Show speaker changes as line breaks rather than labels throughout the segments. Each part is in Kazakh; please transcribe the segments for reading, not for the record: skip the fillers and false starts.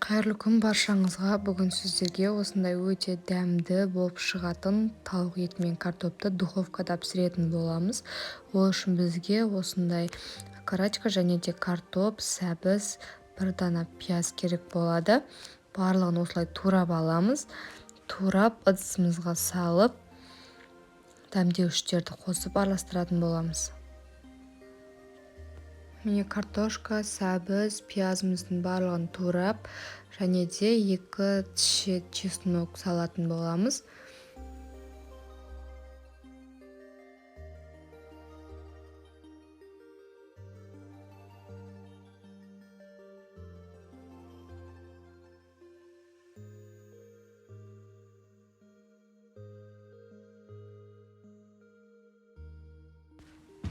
Қайырлы күн баршаңызға. Бүгін сіздерге осындай өте дәмді болып шығатын тауық еті мен картопты духовкада пісіретін боламыз. Ол үшін бізге осындай карачка және де картоп, сәбіз, бір дана пияз керек болады. Барлығын осылай турап аламыз. Турап ыдысымызға салып, дәмдеуіштерді қосып араластыратын боламыз. Міне картошка, сәбіз, пиязымыздың барлығын турап, және де 2 тіше чеснок салатын боламыз.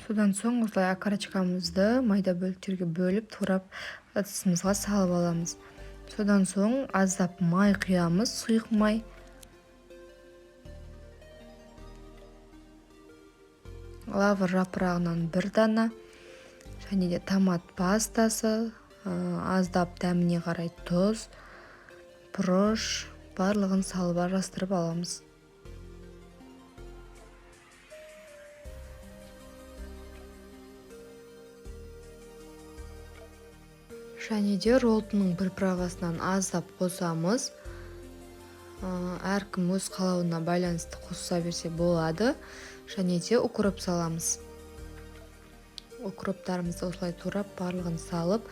Содан соң осылай окорочкамызды майда бөліктерге бөліп турап ыдысымызға салып аламыз. Содан соң аздап май құямыз, сұйық май. Лавр жапырағынан 1 дана, және де томат пастасы, аздап дәміне қарай тұз, бұрыш, барлығын салып араластырып аламыз. Және де роллтының бір правасынан аздап қосамыз. Әркім өз қалауына байланысты қоса берсе болады. Және де укроп саламыз. Укроптарымызды осылай турап, барлығын салып,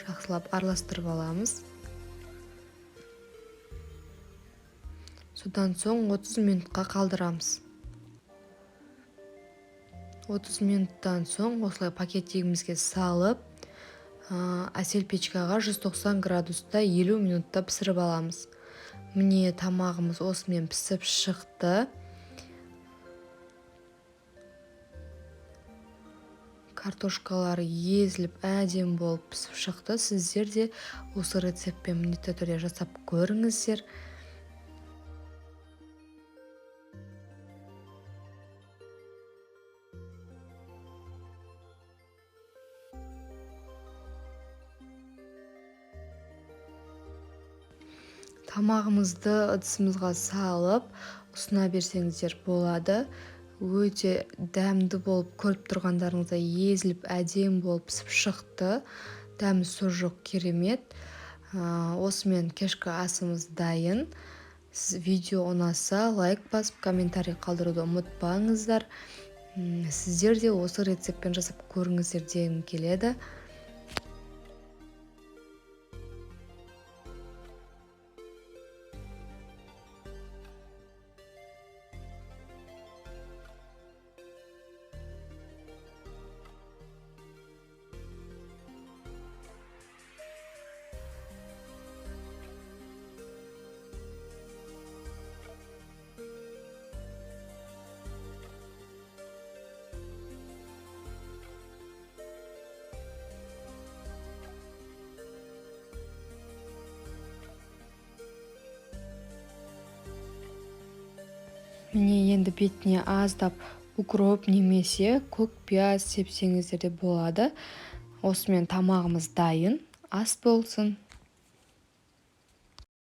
жақсылап араластырып аламыз. Содан соң 30 минутқа қалдырамыз. 30 минуттан соң осылай пакетигімізге салып, әсел печкаға 190 градуста 50 минутта пісіріп аламыз. Міне тамағымыз осымен пісіп шықты. Картошкалары езіліп әдемі болып пісіп шықты. Сіздер де осы рецептпен міндетті түрде жасап көріңіздер. Тамағымызды ыдысымызға салып, ұсына берсеңіздер болады. Өте дәмді болып, көріп тұрғандарыңызда езіліп әдемі болып пісіп шықты. Дәмі жоқ, керемет. Осымен кешкі асымыз дайын. Сіз видео ұнаса, лайк басып, комментарий қалдыруды ұмытпаңыздар. Сіздер де осы рецептпен жасап көріңіздер дегім келеді. Міне енді бетіне аздап укроп немесе көк пияз сепсеңіздер де болады. Осымен тамағымыз дайын. Ас болсын.